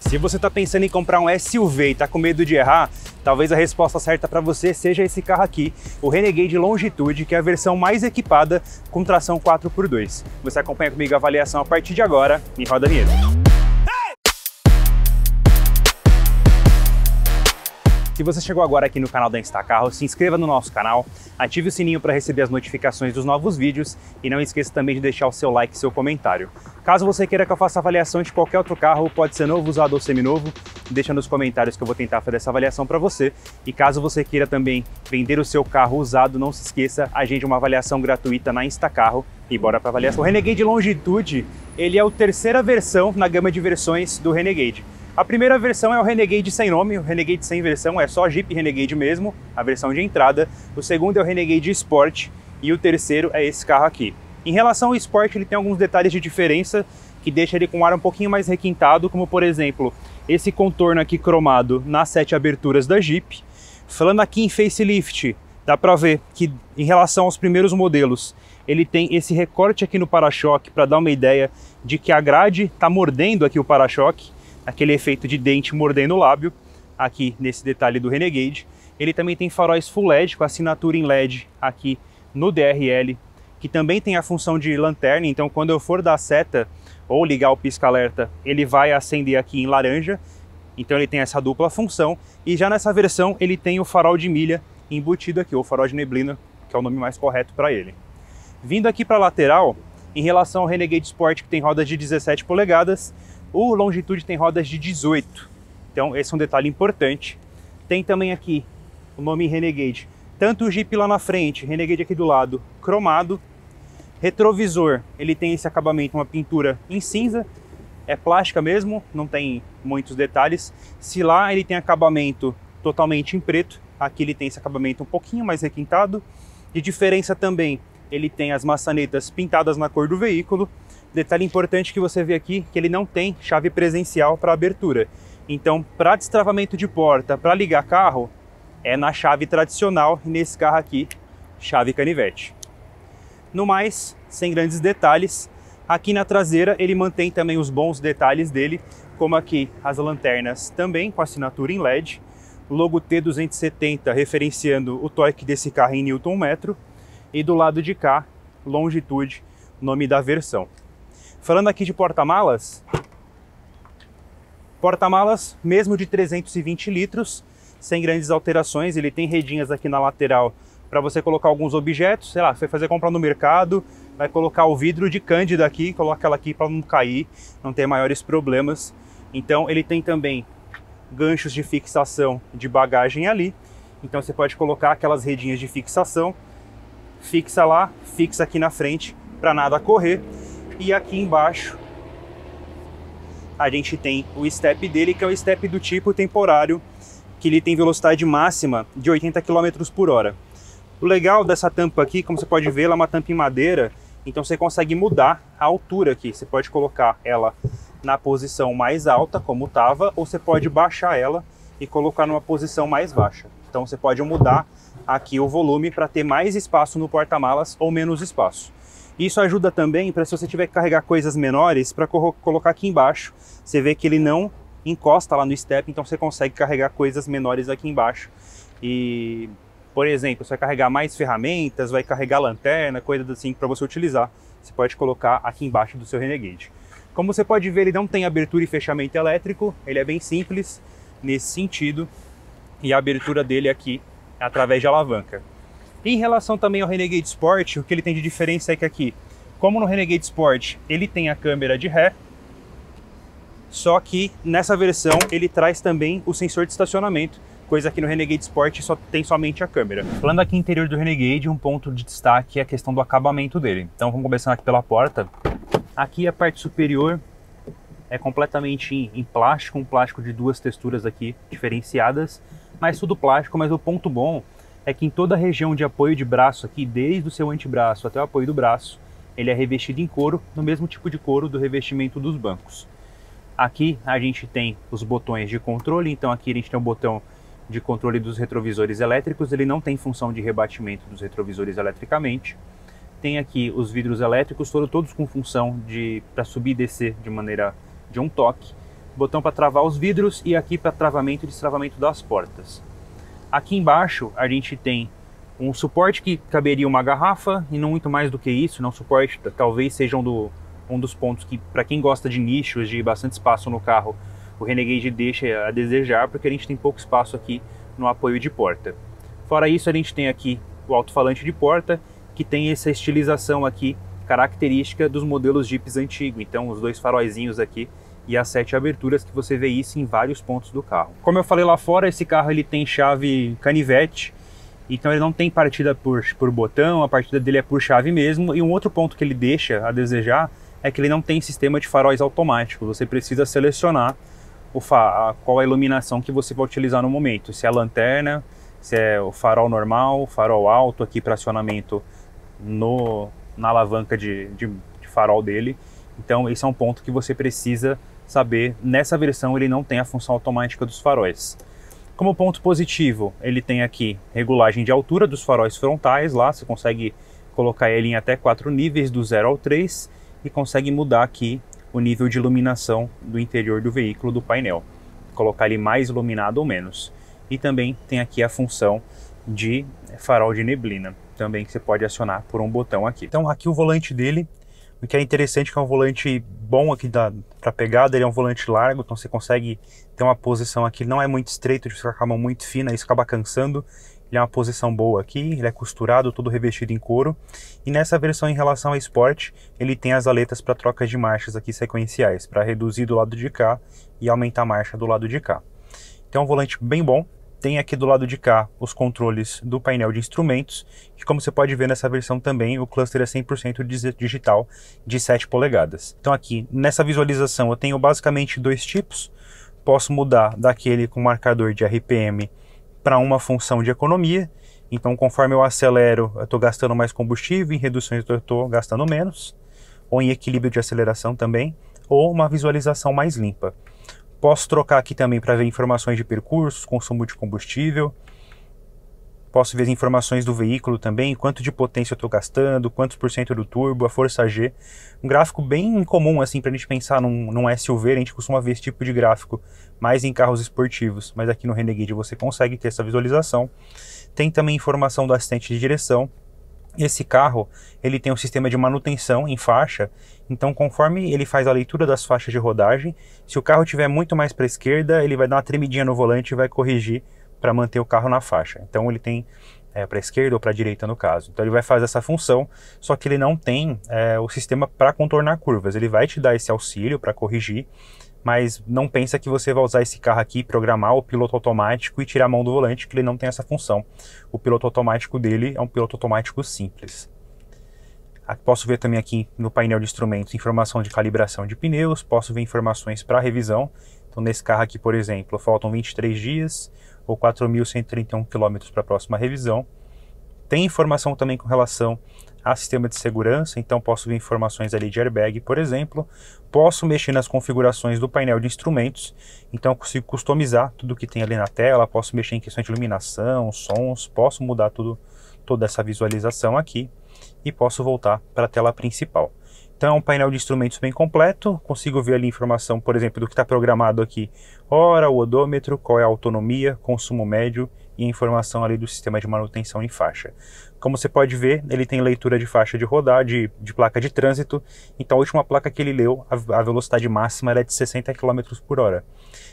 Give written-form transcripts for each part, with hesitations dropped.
Se você está pensando em comprar um SUV e está com medo de errar, talvez a resposta certa para você seja esse carro aqui, o Renegade Longitude, que é a versão mais equipada com tração 4x2. Você acompanha comigo a avaliação a partir de agora e roda a vinheta. Se você chegou agora aqui no canal da Instacarro, se inscreva no nosso canal, ative o sininho para receber as notificações dos novos vídeos e não esqueça também de deixar o seu like e seu comentário. Caso você queira que eu faça avaliação de qualquer outro carro, pode ser novo, usado ou seminovo, deixa nos comentários que eu vou tentar fazer essa avaliação para você. E caso você queira também vender o seu carro usado, não se esqueça, agende uma avaliação gratuita na Instacarro e bora para avaliação. O Renegade Longitude, ele é a terceira versão na gama de versões do Renegade. A primeira versão é o Renegade sem nome, o Renegade sem versão é só Jeep Renegade mesmo, a versão de entrada. O segundo é o Renegade Sport e o terceiro é esse carro aqui. Em relação ao Sport, ele tem alguns detalhes de diferença que deixa ele com um ar um pouquinho mais requintado, como por exemplo, esse contorno aqui cromado nas 7 aberturas da Jeep. Falando aqui em facelift, dá pra ver que em relação aos primeiros modelos, ele tem esse recorte aqui no para-choque para dar uma ideia de que a grade está mordendo aqui o para-choque, aquele efeito de dente mordendo o lábio, aqui nesse detalhe do Renegade. Ele também tem faróis Full LED, com assinatura em LED aqui no DRL, que também tem a função de lanterna, então quando eu for dar seta ou ligar o pisca-alerta, ele vai acender aqui em laranja, então ele tem essa dupla função. E já nessa versão ele tem o farol de milha embutido aqui, ou farol de neblina, que é o nome mais correto para ele. Vindo aqui para a lateral, em relação ao Renegade Sport, que tem rodas de 17 polegadas, o Longitude tem rodas de 18, então esse é um detalhe importante. Tem também aqui o nome Renegade, tanto o Jeep lá na frente, Renegade aqui do lado, cromado. Retrovisor, ele tem esse acabamento, uma pintura em cinza, é plástica mesmo, não tem muitos detalhes. Se lá ele tem acabamento totalmente em preto, aqui ele tem esse acabamento um pouquinho mais requintado. De diferença também, ele tem as maçanetas pintadas na cor do veículo. Detalhe importante que você vê aqui, que ele não tem chave presencial para abertura. Então, para destravamento de porta, para ligar carro, é na chave tradicional, e nesse carro aqui, chave canivete. No mais, sem grandes detalhes, aqui na traseira ele mantém também os bons detalhes dele, como aqui as lanternas também com assinatura em LED, o logo T270 referenciando o torque desse carro em Nm, e do lado de cá, Longitude, nome da versão. Falando aqui de porta-malas mesmo de 320 litros, sem grandes alterações. Ele tem redinhas aqui na lateral para você colocar alguns objetos, sei lá, você vai fazer compra no mercado, vai colocar o vidro de Cândida aqui, coloca ela aqui para não cair, não ter maiores problemas. Então ele tem também ganchos de fixação de bagagem ali, então você pode colocar aquelas redinhas de fixação, fixa lá, fixa aqui na frente para nada correr. E aqui embaixo a gente tem o step dele, que é o step do tipo temporário, que ele tem velocidade máxima de 80 km por hora. O legal dessa tampa aqui, como você pode ver, ela é uma tampa em madeira, então você consegue mudar a altura aqui. Você pode colocar ela na posição mais alta, como estava, ou você pode baixar ela e colocar numa posição mais baixa. Então você pode mudar aqui o volume para ter mais espaço no porta-malas ou menos espaço. Isso ajuda também para, se você tiver que carregar coisas menores, para colocar aqui embaixo. Você vê que ele não encosta lá no step, então você consegue carregar coisas menores aqui embaixo. E, por exemplo, você vai carregar mais ferramentas, vai carregar lanterna, coisas assim para você utilizar. Você pode colocar aqui embaixo do seu Renegade. Como você pode ver, ele não tem abertura e fechamento elétrico, ele é bem simples nesse sentido. E a abertura dele aqui é através de alavanca. Em relação também ao Renegade Sport, o que ele tem de diferença é que aqui, como no Renegade Sport, ele tem a câmera de ré, só que nessa versão ele traz também o sensor de estacionamento, coisa que no Renegade Sport só tem somente a câmera. Falando aqui no interior do Renegade, um ponto de destaque é a questão do acabamento dele. Então vamos começar aqui pela porta. Aqui a parte superior é completamente em plástico, um plástico de duas texturas aqui diferenciadas, mas tudo plástico. Mas o ponto bom é que em toda a região de apoio de braço aqui, desde o seu antebraço até o apoio do braço, ele é revestido em couro, no mesmo tipo de couro do revestimento dos bancos. Aqui a gente tem os botões de controle, então aqui a gente tem o botão de controle dos retrovisores elétricos, ele não tem função de rebatimento dos retrovisores eletricamente. Tem aqui os vidros elétricos, todos com função para subir e descer de maneira de um toque. botão para travar os vidros e aqui para travamento e destravamento das portas. Aqui embaixo a gente tem um suporte que caberia uma garrafa e não muito mais do que isso, não suporte, talvez seja um dos pontos que, para quem gosta de nichos, de bastante espaço no carro, o Renegade deixa a desejar, porque a gente tem pouco espaço aqui no apoio de porta. Fora isso, a gente tem aqui o alto-falante de porta, que tem essa estilização aqui, característica dos modelos Jeeps antigos. Então, os dois faróizinhos aqui e as 7 aberturas, que você vê isso em vários pontos do carro. Como eu falei lá fora, esse carro ele tem chave canivete, então ele não tem partida por botão, a partida dele é por chave mesmo. E um outro ponto que ele deixa a desejar é que ele não tem sistema de faróis automático. Você precisa selecionar qual a iluminação que você vai utilizar no momento. Se é a lanterna, se é o farol normal, farol alto aqui para acionamento na alavanca de farol dele. Então esse é um ponto que você precisa saber. Nessa versão ele não tem a função automática dos faróis. Como ponto positivo, ele tem aqui regulagem de altura dos faróis frontais, lá você consegue colocar ele em até 4 níveis, do 0 ao 3, e consegue mudar aqui o nível de iluminação do interior do veículo, do painel. Colocar ele mais iluminado ou menos. E também tem aqui a função de farol de neblina, também que você pode acionar por um botão aqui. Então aqui o volante dele, o que é interessante é que é um volante bom aqui para pegada, ele é um volante largo, então você consegue ter uma posição aqui, não é muito estreito, de ficar com a mão muito fina, isso acaba cansando. Ele é uma posição boa aqui, ele é costurado, todo revestido em couro. E nessa versão em relação ao Sport, ele tem as aletas para troca de marchas aqui sequenciais, para reduzir do lado de cá e aumentar a marcha do lado de cá. Então é um volante bem bom. Tem aqui do lado de cá os controles do painel de instrumentos, que como você pode ver nessa versão também, o cluster é 100% digital de 7 polegadas. Então aqui, nessa visualização, eu tenho basicamente 2 tipos. Posso mudar daquele com marcador de RPM para uma função de economia. Então conforme eu acelero, eu estou gastando mais combustível, em reduções eu estou gastando menos. Ou em equilíbrio de aceleração também, ou uma visualização mais limpa. Posso trocar aqui também para ver informações de percursos, consumo de combustível. Posso ver as informações do veículo também, quanto de potência eu estou gastando, quantos por cento do turbo, a força G. Um gráfico bem comum assim para a gente pensar num SUV, a gente costuma ver esse tipo de gráfico mais em carros esportivos, mas aqui no Renegade você consegue ter essa visualização. Tem também informação do assistente de direção. Esse carro ele tem um sistema de manutenção em faixa, então conforme ele faz a leitura das faixas de rodagem, se o carro estiver muito mais para a esquerda, ele vai dar uma tremidinha no volante e vai corrigir para manter o carro na faixa. Então ele tem para a esquerda ou para a direita no caso. Então ele vai fazer essa função, só que ele não tem o sistema para contornar curvas. Ele vai te dar esse auxílio para corrigir, mas não pensa que você vai usar esse carro aqui, programar o piloto automático e tirar a mão do volante, que ele não tem essa função. O piloto automático dele é um piloto automático simples. Posso ver também aqui no painel de instrumentos informação de calibração de pneus, posso ver informações para revisão. Então nesse carro aqui, por exemplo, faltam 23 dias ou 4.131 km para a próxima revisão. Tem informação também com relação a sistema de segurança, então posso ver informações ali de airbag, por exemplo. Posso mexer nas configurações do painel de instrumentos, então consigo customizar tudo que tem ali na tela, posso mexer em questões de iluminação, sons, posso mudar toda essa visualização aqui e posso voltar para a tela principal. Então é um painel de instrumentos bem completo, consigo ver ali informação, por exemplo, do que está programado aqui, hora, o odômetro, qual é a autonomia, consumo médio e a informação ali do sistema de manutenção em faixa. Como você pode ver, ele tem leitura de faixa de rodagem, de placa de trânsito, então a última placa que ele leu, a velocidade máxima era de 60 km por hora.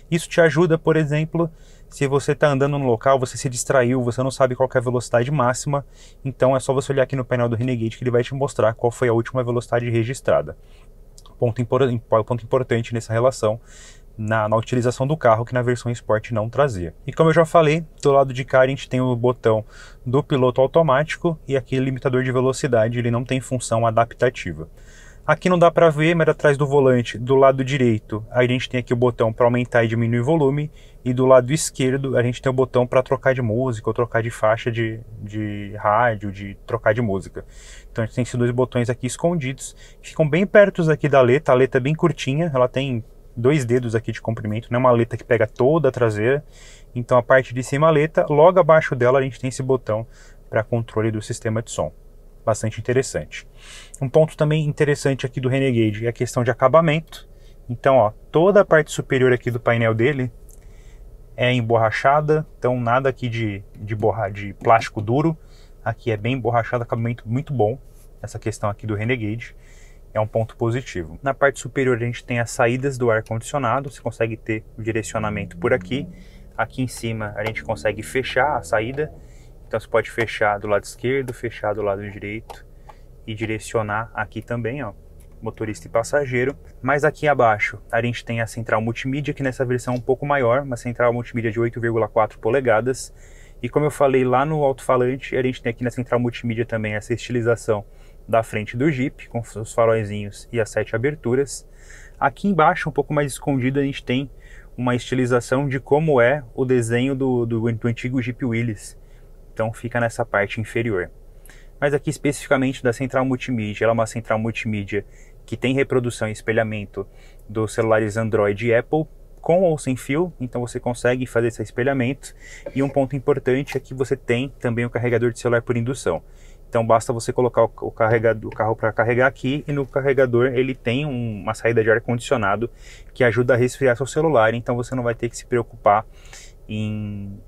Isso te ajuda, por exemplo, se você está andando no local, você se distraiu, você não sabe qual que é a velocidade máxima, então é só você olhar aqui no painel do Renegade que ele vai te mostrar qual foi a última velocidade registrada. Ponto importante nessa relação, na utilização do carro, que na versão Sport não trazia. E como eu já falei, do lado de cá a gente tem o botão do piloto automático e aqui o limitador de velocidade, ele não tem função adaptativa. Aqui não dá para ver, mas atrás do volante, do lado direito, a gente tem aqui o botão para aumentar e diminuir o volume, e do lado esquerdo a gente tem o botão para trocar de música, ou trocar de faixa de rádio, de trocar de música. Então a gente tem esses 2 botões aqui escondidos, que ficam bem perto aqui da aleta. A aleta é bem curtinha, ela tem 2 dedos aqui de comprimento, não é uma aleta que pega toda a traseira. Então a parte de cima a aleta, logo abaixo dela a gente tem esse botão para controle do sistema de som. Bastante interessante. Um ponto também interessante aqui do Renegade é a questão de acabamento. Então, ó, toda a parte superior aqui do painel dele é emborrachada, então nada aqui de plástico duro. Aqui é bem emborrachado, acabamento muito bom. Essa questão aqui do Renegade é um ponto positivo. Na parte superior a gente tem as saídas do ar-condicionado, você consegue ter o direcionamento por aqui. Aqui em cima a gente consegue fechar a saída, então você pode fechar do lado esquerdo, fechar do lado direito e direcionar aqui também, ó, motorista e passageiro. Mas aqui abaixo a gente tem a central multimídia, que nessa versão é um pouco maior, uma central multimídia de 8,4 polegadas. E como eu falei lá no alto-falante, a gente tem aqui na central multimídia também essa estilização da frente do Jeep, com os faróizinhos e as 7 aberturas. Aqui embaixo, um pouco mais escondido, a gente tem uma estilização de como é o desenho do antigo Jeep Willys. Então fica nessa parte inferior. Mas aqui especificamente da central multimídia, ela é uma central multimídia que tem reprodução e espelhamento dos celulares Android e Apple, com ou sem fio, então você consegue fazer esse espelhamento. E um ponto importante é que você tem também o carregador de celular por indução. Então basta você colocar o carro para carregar aqui, e no carregador ele tem uma saída de ar-condicionado que ajuda a resfriar seu celular, então você não vai ter que se preocupar em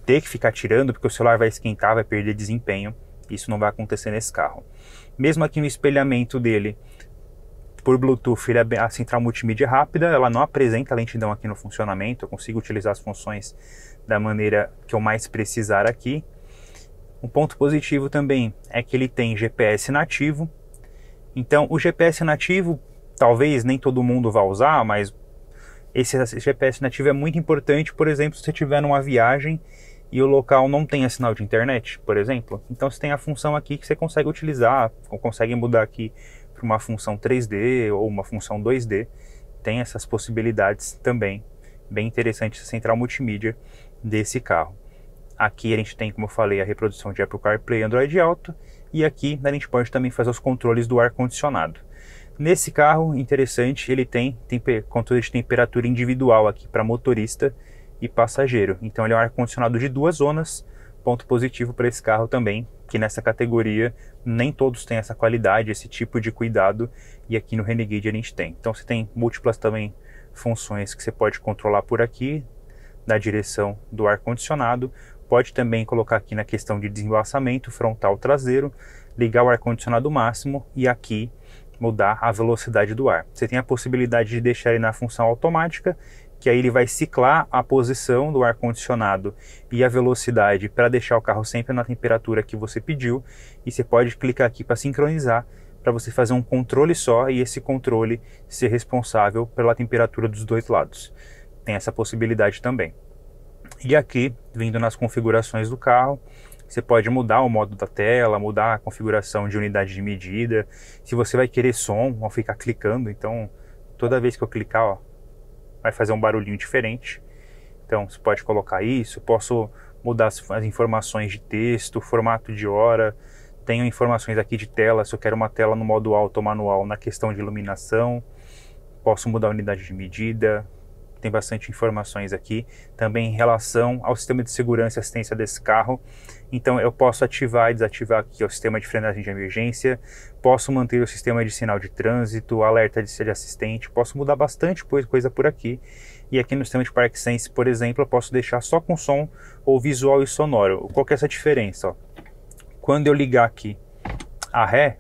ter que ficar tirando, porque o celular vai esquentar, vai perder desempenho. Isso não vai acontecer nesse carro. Mesmo aqui no espelhamento dele, por Bluetooth, a central multimídia é rápida, ela não apresenta lentidão aqui no funcionamento, eu consigo utilizar as funções da maneira que eu mais precisar aqui. Um ponto positivo também é que ele tem GPS nativo. Então o GPS nativo, talvez nem todo mundo vá usar, mas esse GPS nativo é muito importante, por exemplo, se você estiver numa viagem e o local não tenha sinal de internet, por exemplo. Então você tem a função aqui que você consegue utilizar, ou consegue mudar aqui para uma função 3D ou uma função 2D. Tem essas possibilidades também. Bem interessante essa central multimídia desse carro. Aqui a gente tem, como eu falei, a reprodução de Apple CarPlay e Android Auto. E aqui a gente pode também fazer os controles do ar-condicionado. Nesse carro, interessante, ele tem controle de temperatura individual aqui para motorista e passageiro. Então ele é um ar-condicionado de 2 zonas, ponto positivo para esse carro também, que nessa categoria nem todos têm essa qualidade, esse tipo de cuidado, e aqui no Renegade a gente tem. Então você tem múltiplas também funções que você pode controlar por aqui, na direção do ar-condicionado. Pode também colocar aqui na questão de desembaçamento frontal traseiro, ligar o ar-condicionado máximo e aqui mudar a velocidade do ar. Você tem a possibilidade de deixar ele na função automática, que aí ele vai ciclar a posição do ar-condicionado e a velocidade para deixar o carro sempre na temperatura que você pediu. E você pode clicar aqui para sincronizar, para você fazer um controle só e esse controle ser responsável pela temperatura dos dois lados. Tem essa possibilidade também. E aqui, vindo nas configurações do carro, você pode mudar o modo da tela, mudar a configuração de unidade de medida. Se você vai querer som, ou ficar clicando, então toda vez que eu clicar, ó, vai fazer um barulhinho diferente. Então você pode colocar isso. Posso mudar as informações de texto, formato de hora. Tenho informações aqui de tela, se eu quero uma tela no modo auto ou manual na questão de iluminação. Posso mudar a unidade de medida. Tem bastante informações aqui. Também em relação ao sistema de segurança e assistência desse carro. Então eu posso ativar e desativar aqui o sistema de frenagem de emergência. Posso manter o sistema de sinal de trânsito, alerta de assistente. Posso mudar bastante coisa por aqui. E aqui no sistema de Park Sense, por exemplo, eu posso deixar só com som ou visual e sonoro. Qual que é essa diferença? Ó? Quando eu ligar aqui a ré,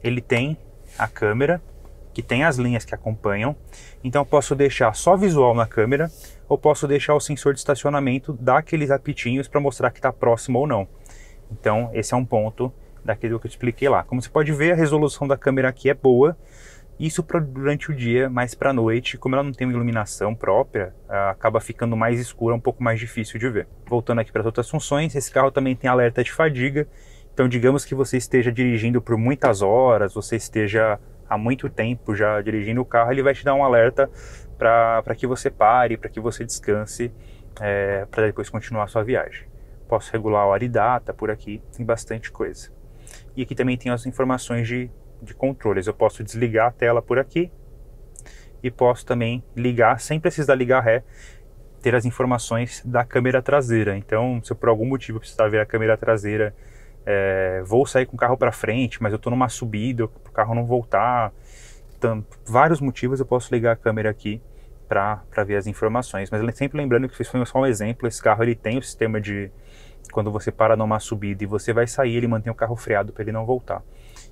ele tem a câmera, que tem as linhas que acompanham. Então eu posso deixar só visual na câmera, ou posso deixar o sensor de estacionamento dar aqueles apitinhos para mostrar que está próximo ou não. Então esse é um ponto daquilo que eu expliquei lá. Como você pode ver, a resolução da câmera aqui é boa. Isso durante o dia, mas para a noite, como ela não tem uma iluminação própria, acaba ficando mais escura, um pouco mais difícil de ver. Voltando aqui para as outras funções, esse carro também tem alerta de fadiga. Então digamos que você esteja dirigindo por muitas horas, você esteja há muito tempo já dirigindo o carro, ele vai te dar um alerta para que você pare, para que você descanse, para depois continuar a sua viagem. Posso regular a hora e data por aqui, tem bastante coisa. E aqui também tem as informações de controles. Eu posso desligar a tela por aqui e posso também ligar, sem precisar ligar ré, ter as informações da câmera traseira. Então, se eu por algum motivo precisar ver a câmera traseira, vou sair com o carro para frente, mas eu estou numa subida, o carro não voltar, vários motivos eu posso ligar a câmera aqui para ver as informações, mas sempre lembrando que isso foi só um exemplo. Esse carro ele tem o sistema de, quando você para numa subida e você vai sair, ele mantém o carro freado para ele não voltar.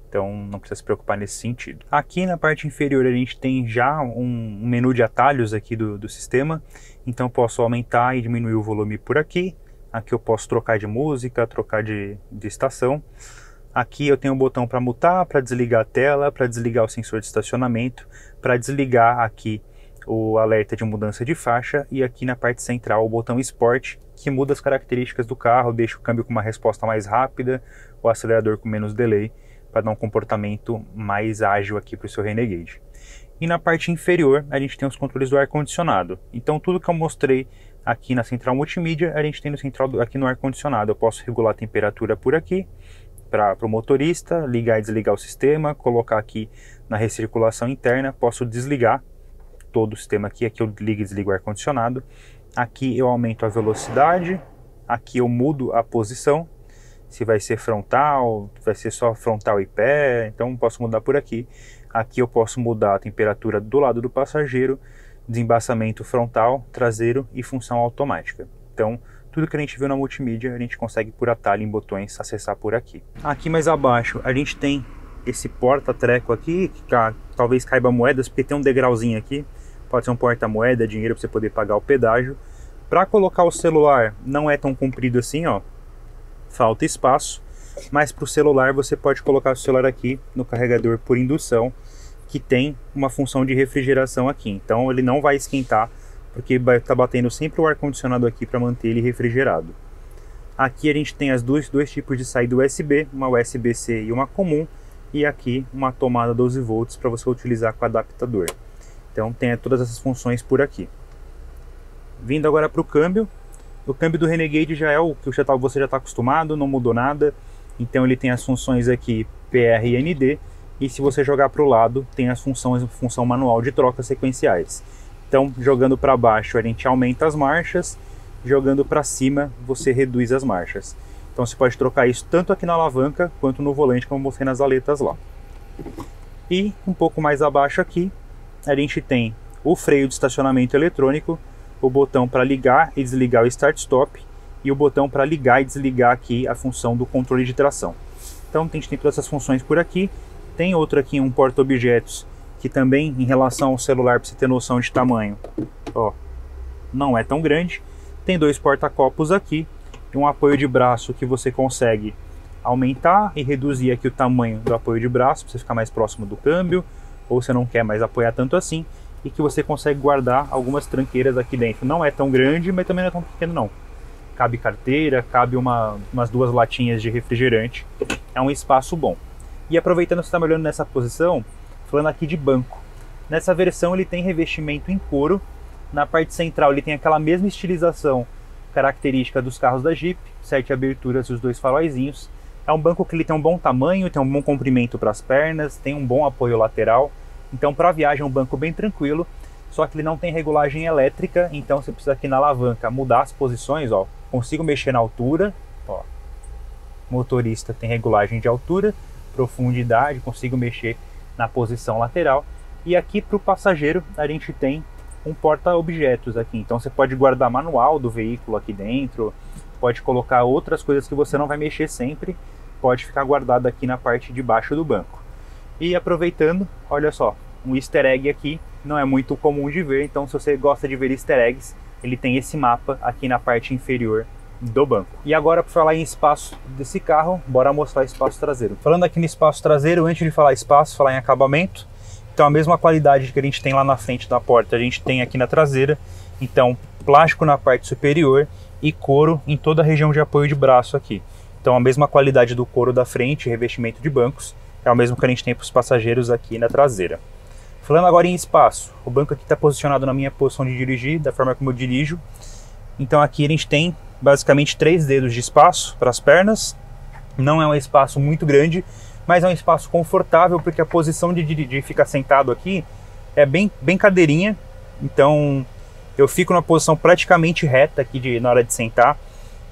Então não precisa se preocupar nesse sentido. Aqui na parte inferior a gente tem já um menu de atalhos aqui do sistema. Então posso aumentar e diminuir o volume por aqui. Aqui eu posso trocar de música, trocar de estação. Aqui eu tenho um botão para mutar, para desligar a tela, para desligar o sensor de estacionamento, para desligar aqui o alerta de mudança de faixa, e aqui na parte central o botão Sport, que muda as características do carro, deixa o câmbio com uma resposta mais rápida, o acelerador com menos delay, para dar um comportamento mais ágil aqui para o seu Renegade. E na parte inferior a gente tem os controles do ar-condicionado. Então tudo que eu mostrei aqui na central multimídia, a gente tem aqui no ar-condicionado. Eu posso regular a temperatura por aqui, para o motorista, ligar e desligar o sistema, colocar aqui na recirculação interna, posso desligar todo o sistema aqui eu ligo e desligo o ar-condicionado. Aqui eu aumento a velocidade, aqui eu mudo a posição, se vai ser frontal, vai ser só frontal e pé, então posso mudar por aqui. Aqui eu posso mudar a temperatura do lado do passageiro, desembaçamento frontal, traseiro e função automática. Então, tudo que a gente viu na multimídia, a gente consegue por atalho em botões acessar por aqui. Aqui mais abaixo, a gente tem esse porta-treco aqui, que talvez caiba moedas, porque tem um degrauzinho aqui. Pode ser um porta-moeda, dinheiro para você poder pagar o pedágio. Para colocar o celular, não é tão comprido assim, ó. Falta espaço. Mas para o celular, você pode colocar o celular aqui no carregador por indução, que tem uma função de refrigeração aqui. Então ele não vai esquentar, porque vai estar batendo sempre o ar-condicionado aqui para manter ele refrigerado. Aqui a gente tem as dois tipos de saída USB, uma USB-C e uma comum, e aqui uma tomada 12 volts para você utilizar com adaptador. Então tem todas essas funções por aqui. Vindo agora para o câmbio do Renegade já é o que você já está acostumado, não mudou nada. Então ele tem as funções aqui PR e ND, e se você jogar para o lado tem as função manual de trocas sequenciais. Então, jogando para baixo a gente aumenta as marchas, jogando para cima você reduz as marchas. Então você pode trocar isso tanto aqui na alavanca quanto no volante, como eu mostrei nas aletas lá. E um pouco mais abaixo aqui a gente tem o freio de estacionamento eletrônico, o botão para ligar e desligar o start-stop e o botão para ligar e desligar aqui a função do controle de tração. Então a gente tem todas essas funções por aqui. Tem outro aqui, um porta-objetos, que também em relação ao celular, para você ter noção de tamanho, ó, não é tão grande. Tem dois porta-copos aqui e um apoio de braço que você consegue aumentar e reduzir aqui o tamanho do apoio de braço para você ficar mais próximo do câmbio, ou você não quer mais apoiar tanto assim, e que você consegue guardar algumas tranqueiras aqui dentro. Não é tão grande, mas também não é tão pequeno não. Cabe carteira, cabe umas 2 latinhas de refrigerante, é um espaço bom. E aproveitando que você está me olhando nessa posição, falando aqui de banco. Nessa versão ele tem revestimento em couro, na parte central ele tem aquela mesma estilização característica dos carros da Jeep, 7 aberturas e os 2 faróizinhos. É um banco que ele tem um bom tamanho, tem um bom comprimento para as pernas, tem um bom apoio lateral. Então para viagem é um banco bem tranquilo, só que ele não tem regulagem elétrica, então você precisa aqui na alavanca mudar as posições, ó. Consigo mexer na altura, ó. Motorista tem regulagem de altura, profundidade, consigo mexer na posição lateral. E aqui para o passageiro a gente tem um porta-objetos aqui, então você pode guardar manual do veículo aqui dentro, pode colocar outras coisas que você não vai mexer sempre, pode ficar guardado aqui na parte de baixo do banco. E aproveitando, olha só, um easter egg aqui, não é muito comum de ver, então se você gosta de ver easter eggs, ele tem esse mapa aqui na parte inferior do banco. E agora, para falar em espaço desse carro, bora mostrar o espaço traseiro. Falando aqui no espaço traseiro, antes de falar espaço, falar em acabamento, então a mesma qualidade que a gente tem lá na frente da porta, a gente tem aqui na traseira. Então plástico na parte superior e couro em toda a região de apoio de braço aqui. Então a mesma qualidade do couro da frente, revestimento de bancos, é o mesmo que a gente tem para os passageiros aqui na traseira. Falando agora em espaço, o banco aqui está posicionado na minha posição de dirigir, da forma como eu dirijo. Então aqui a gente tem basicamente 3 dedos de espaço para as pernas. Não é um espaço muito grande, mas é um espaço confortável, porque a posição de ficar sentado aqui é bem cadeirinha. Então eu fico numa posição praticamente reta aqui na hora de sentar.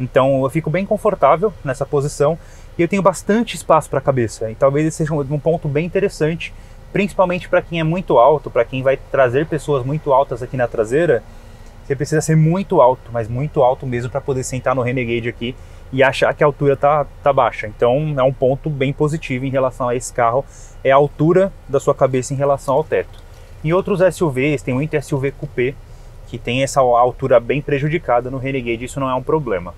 Então eu fico bem confortável nessa posição e eu tenho bastante espaço para a cabeça. E talvez esse seja um ponto bem interessante principalmente para quem é muito alto, para quem vai trazer pessoas muito altas aqui na traseira, você precisa ser muito alto, mas muito alto mesmo para poder sentar no Renegade aqui e achar que a altura tá baixa. Então é um ponto bem positivo em relação a esse carro, é a altura da sua cabeça em relação ao teto. Em outros SUVs, tem muito SUV Coupé, que tem essa altura bem prejudicada. No Renegade isso não é um problema.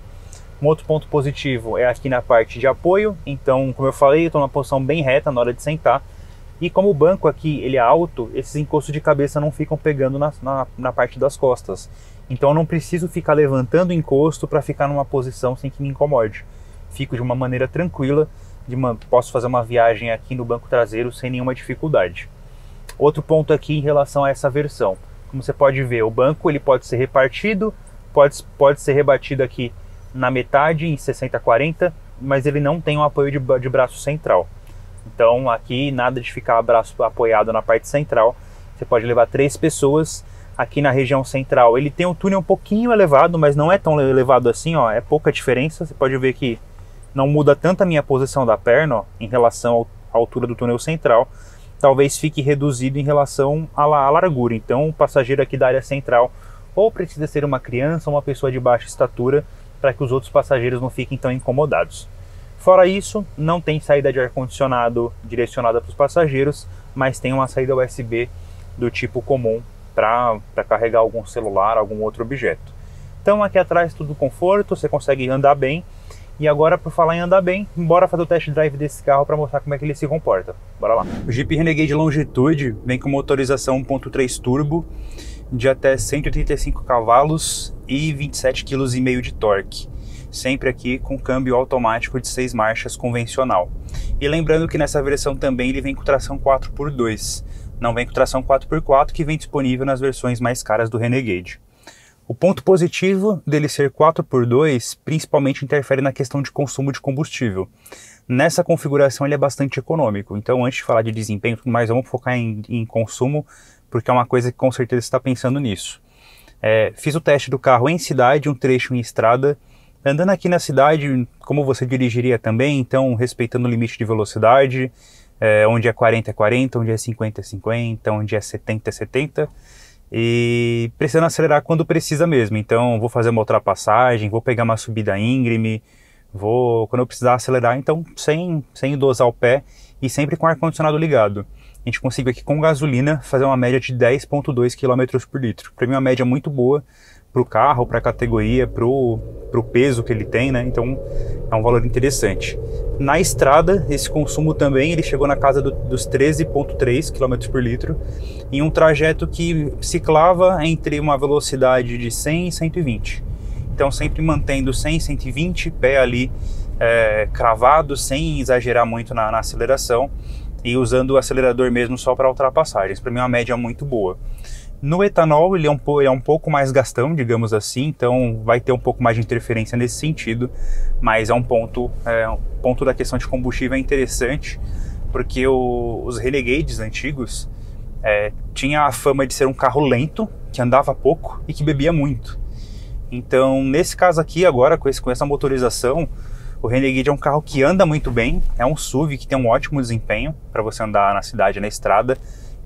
Um outro ponto positivo é aqui na parte de apoio, então como eu falei, eu estou numa posição bem reta na hora de sentar, e como o banco aqui ele é alto, esses encostos de cabeça não ficam pegando na parte das costas, então eu não preciso ficar levantando o encosto para ficar numa posição sem que me incomode. Fico de uma maneira tranquila, posso fazer uma viagem aqui no banco traseiro sem nenhuma dificuldade. Outro ponto aqui em relação a essa versão, como você pode ver, o banco ele pode ser repartido, pode ser rebatido aqui na metade em 60/40, mas ele não tem um apoio de braço central. Então aqui nada de ficar braço apoiado na parte central, você pode levar 3 pessoas. Aqui na região central ele tem um túnel um pouquinho elevado, mas não é tão elevado assim, ó, é pouca diferença. Você pode ver que não muda tanto a minha posição da perna, ó, em relação à altura do túnel central. Talvez fique reduzido em relação à largura. Então o passageiro aqui da área central ou precisa ser uma criança ou uma pessoa de baixa estatura, para que os outros passageiros não fiquem tão incomodados. Fora isso, não tem saída de ar-condicionado direcionada para os passageiros, mas tem uma saída USB do tipo comum para carregar algum celular, algum outro objeto. Então aqui atrás tudo conforto, você consegue andar bem. E agora, por falar em andar bem, bora fazer o test drive desse carro para mostrar como é que ele se comporta. Bora lá. O Jeep Renegade Longitude vem com motorização 1.3 turbo de até 185 cavalos e 27,5 kg de torque. Sempre aqui com câmbio automático de 6 marchas convencional. E lembrando que nessa versão também ele vem com tração 4x2. Não vem com tração 4x4, que vem disponível nas versões mais caras do Renegade. O ponto positivo dele ser 4x2 principalmente interfere na questão de consumo de combustível. Nessa configuração ele é bastante econômico, então antes de falar de desempenho e tudo mais, vamos focar em consumo, porque é uma coisa que com certeza você está pensando nisso. Fiz o teste do carro em cidade, um trecho em estrada, andando aqui na cidade como você dirigiria também, então respeitando o limite de velocidade, onde é 40 é 40, onde é 50 é 50, onde é 70 é 70, e precisando acelerar quando precisa mesmo. Então vou fazer uma ultrapassagem, vou pegar uma subida íngreme, quando eu precisar acelerar, então sem dosar o pé e sempre com o ar-condicionado ligado. A gente conseguiu aqui com gasolina fazer uma média de 10,2 km por litro. Para mim é uma média muito boa para o carro, para a categoria, para o peso que ele tem, né? Então é um valor interessante. Na estrada, esse consumo também ele chegou na casa dos 13,3 km por litro, em um trajeto que ciclava entre uma velocidade de 100 e 120. Então sempre mantendo 100 e 120, pé ali cravado, sem exagerar muito na aceleração, e usando o acelerador mesmo só para ultrapassagens. Para mim é uma média muito boa. No etanol ele é um pouco mais gastão, digamos assim, então vai ter um pouco mais de interferência nesse sentido, mas um ponto da questão de combustível é interessante, porque os Renegades antigos tinha a fama de ser um carro lento, que andava pouco e que bebia muito. Então nesse caso aqui agora, com essa motorização, o Renegade é um carro que anda muito bem, é um SUV que tem um ótimo desempenho para você andar na cidade, na estrada.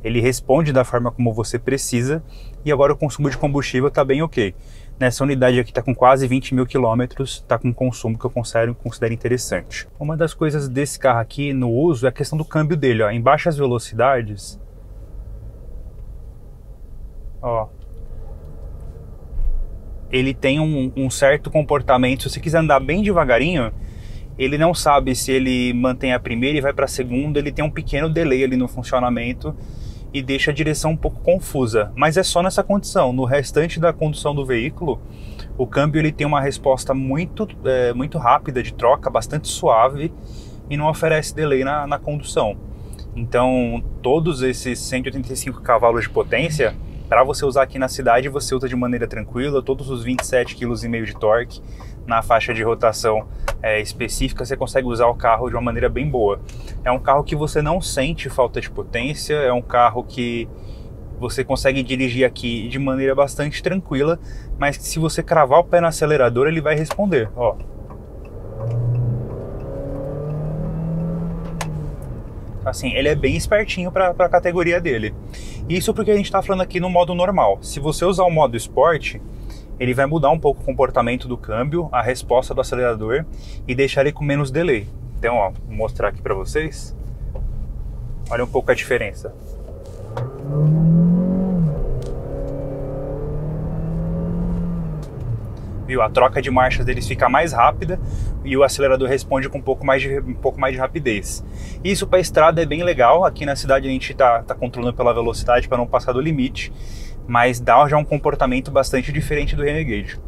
Ele responde da forma como você precisa, e agora o consumo de combustível está bem ok. Nessa unidade aqui está com quase 20 mil quilômetros, está com um consumo que eu considero interessante. Uma das coisas desse carro aqui no uso é a questão do câmbio dele. Ó, em baixas velocidades, ó, ele tem um certo comportamento. Se você quiser andar bem devagarinho, ele não sabe se ele mantém a primeira e vai para a segunda. Ele tem um pequeno delay ali no funcionamento e deixa a direção um pouco confusa, mas é só nessa condição. No restante da condução do veículo, o câmbio ele tem uma resposta muito rápida de troca, bastante suave, e não oferece delay na condução. Então todos esses 185 cavalos de potência, para você usar aqui na cidade, você usa de maneira tranquila. Todos os 27,5 kg de torque na faixa de rotação específica, você consegue usar o carro de uma maneira bem boa. É um carro que você não sente falta de potência, é um carro que você consegue dirigir aqui de maneira bastante tranquila, mas que se você cravar o pé no acelerador, ele vai responder. Ó. Assim, ele é bem espertinho para a categoria dele. Isso porque a gente está falando aqui no modo normal. Se você usar o modo Sport, ele vai mudar um pouco o comportamento do câmbio, a resposta do acelerador e deixar ele com menos delay. Então, ó, vou mostrar aqui para vocês. Olha um pouco a diferença. Viu? A troca de marchas deles fica mais rápida e o acelerador responde com um pouco mais de rapidez. Isso para a estrada é bem legal. Aqui na cidade a gente tá controlando pela velocidade para não passar do limite, mas dá já um comportamento bastante diferente do Renegade.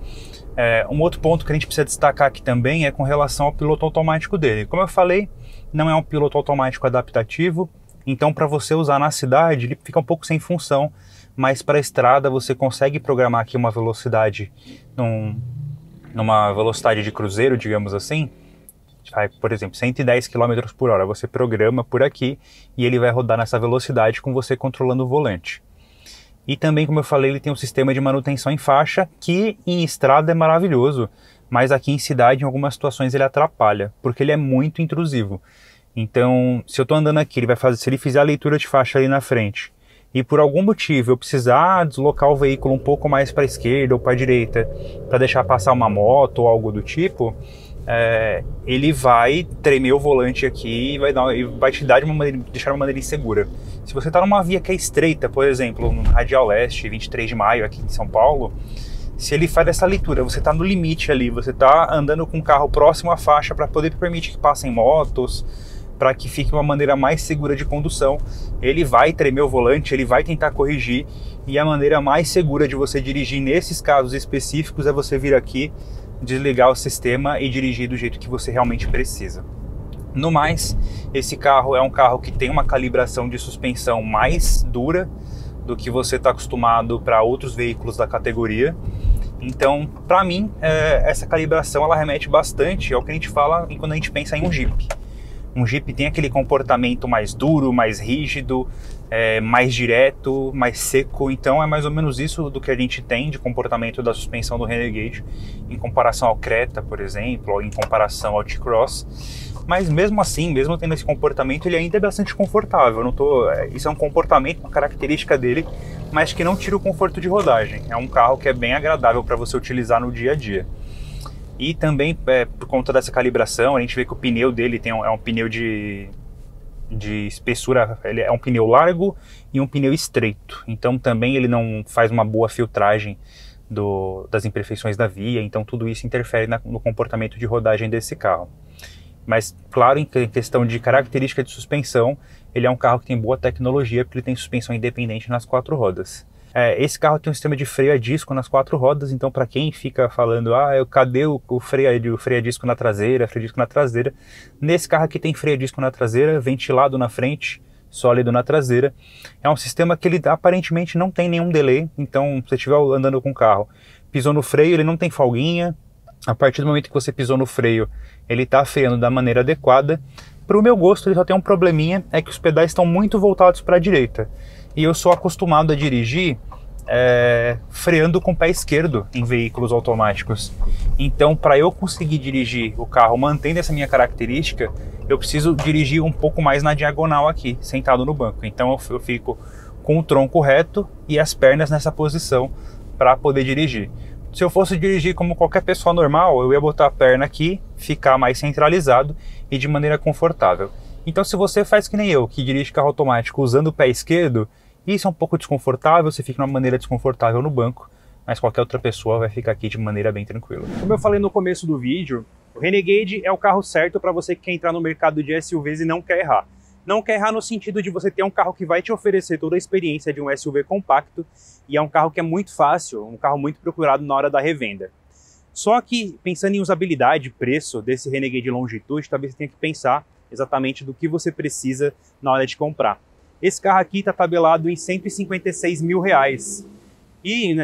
Um outro ponto que a gente precisa destacar aqui também é com relação ao piloto automático dele. Como eu falei, não é um piloto automático adaptativo, então para você usar na cidade ele fica um pouco sem função, mas para a estrada você consegue programar aqui uma velocidade numa velocidade de cruzeiro, digamos assim. Vai, por exemplo, 110 km por hora, você programa por aqui e ele vai rodar nessa velocidade com você controlando o volante. E também, como eu falei, ele tem um sistema de manutenção em faixa que em estrada é maravilhoso, mas aqui em cidade, em algumas situações, ele atrapalha, porque ele é muito intrusivo. Então, se eu estou andando aqui, se ele fizer a leitura de faixa ali na frente, e por algum motivo eu precisar deslocar o veículo um pouco mais para a esquerda ou para a direita, para deixar passar uma moto ou algo do tipo, ele vai tremer o volante aqui e vai te dar deixar de uma maneira insegura. Se você está numa via que é estreita, por exemplo, no Radial Leste, 23 de maio, aqui em São Paulo, se ele faz essa leitura, você está no limite ali, você está andando com o carro próximo à faixa para poder permitir que passem motos, para que fique uma maneira mais segura de condução, ele vai tremer o volante, ele vai tentar corrigir, e a maneira mais segura de você dirigir nesses casos específicos é você vir aqui, desligar o sistema e dirigir do jeito que você realmente precisa. No mais, esse carro é um carro que tem uma calibração de suspensão mais dura do que você está acostumado para outros veículos da categoria. Então, para mim, essa calibração ela remete bastante ao que a gente fala quando a gente pensa em um Jeep. Um Jeep tem aquele comportamento mais duro, mais rígido, mais direto, mais seco. Então é mais ou menos isso do que a gente tem de comportamento da suspensão do Renegade em comparação ao Creta, por exemplo, ou em comparação ao T-Cross. Mas mesmo assim, mesmo tendo esse comportamento, ele ainda é bastante confortável. Isso é um comportamento, uma característica dele, mas que não tira o conforto de rodagem. É um carro que é bem agradável para você utilizar no dia a dia. E também, por conta dessa calibração, a gente vê que o pneu dele é um pneu de espessura, ele é um pneu largo e um pneu estreito. Então também ele não faz uma boa filtragem das imperfeições da via, então tudo isso interfere no comportamento de rodagem desse carro. Mas, claro, em questão de característica de suspensão, ele é um carro que tem boa tecnologia, porque ele tem suspensão independente nas 4 rodas. Esse carro tem um sistema de freio a disco nas 4 rodas, então para quem fica falando, cadê o freio a disco na traseira, nesse carro aqui tem freio a disco na traseira, ventilado na frente, sólido na traseira. É um sistema que ele aparentemente não tem nenhum delay, então se você estiver andando com o carro, pisou no freio, ele não tem folguinha. A partir do momento que você pisou no freio, ele está freando da maneira adequada. Para o meu gosto, ele só tem um probleminha, é que os pedais estão muito voltados para a direita. E eu sou acostumado a dirigir freando com o pé esquerdo em veículos automáticos. Então, para eu conseguir dirigir o carro mantendo essa minha característica, eu preciso dirigir um pouco mais na diagonal aqui, sentado no banco. Então eu fico com o tronco reto e as pernas nessa posição para poder dirigir. Se eu fosse dirigir como qualquer pessoa normal, eu ia botar a perna aqui, ficar mais centralizado e de maneira confortável. Então, se você faz que nem eu, que dirige carro automático usando o pé esquerdo, isso é um pouco desconfortável, você fica de uma maneira desconfortável no banco, mas qualquer outra pessoa vai ficar aqui de maneira bem tranquila. Como eu falei no começo do vídeo, o Renegade é o carro certo para você que quer entrar no mercado de SUVs e não quer errar. Não quer errar no sentido de você ter um carro que vai te oferecer toda a experiência de um SUV compacto, e é um carro que é muito fácil, um carro muito procurado na hora da revenda. Só que, pensando em usabilidade e preço desse Renegade Longitude, talvez você tenha que pensar exatamente do que você precisa na hora de comprar. Esse carro aqui está tabelado em R$156 mil. E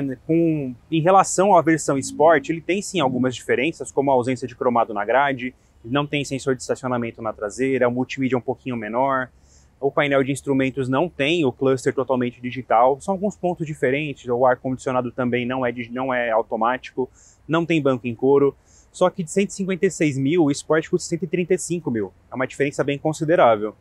em relação à versão Sport, ele tem sim algumas diferenças, como a ausência de cromado na grade, ele não tem sensor de estacionamento na traseira, o multimídia é um pouquinho menor, o painel de instrumentos não tem o cluster totalmente digital, são alguns pontos diferentes, o ar-condicionado também não é automático, não tem banco em couro, só que de 156 mil, o Sport custa 135 mil, é uma diferença bem considerável.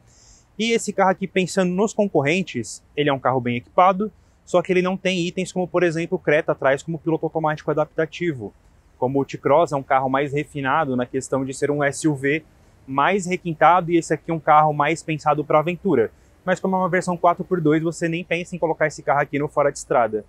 E esse carro aqui, pensando nos concorrentes, ele é um carro bem equipado, só que ele não tem itens como, por exemplo, o Creta atrás como piloto automático adaptativo. Como o T-Cross é um carro mais refinado na questão de ser um SUV mais requintado, e esse aqui é um carro mais pensado para aventura. Mas como é uma versão 4x2, você nem pensa em colocar esse carro aqui no fora de estrada.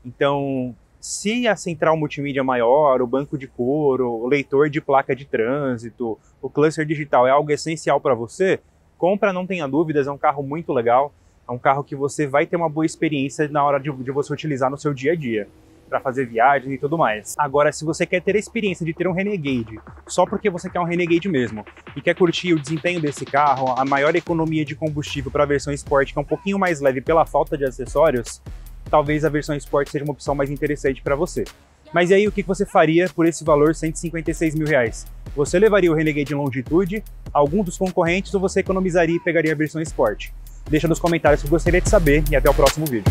Então, se a central multimídia maior, o banco de couro, o leitor de placa de trânsito, o cluster digital é algo essencial para você, compra, não tenha dúvidas, é um carro muito legal, é um carro que você vai ter uma boa experiência na hora de você utilizar no seu dia a dia, para fazer viagens e tudo mais. Agora, se você quer ter a experiência de ter um Renegade, só porque você quer um Renegade mesmo, e quer curtir o desempenho desse carro, a maior economia de combustível para a versão Sport, que é um pouquinho mais leve pela falta de acessórios, talvez a versão Sport seja uma opção mais interessante para você. Mas e aí, o que você faria por esse valor, R$156 mil? Você levaria o Renegade Longitude, algum dos concorrentes, ou você economizaria e pegaria a versão Sport? Deixa nos comentários que eu gostaria de saber, e até o próximo vídeo.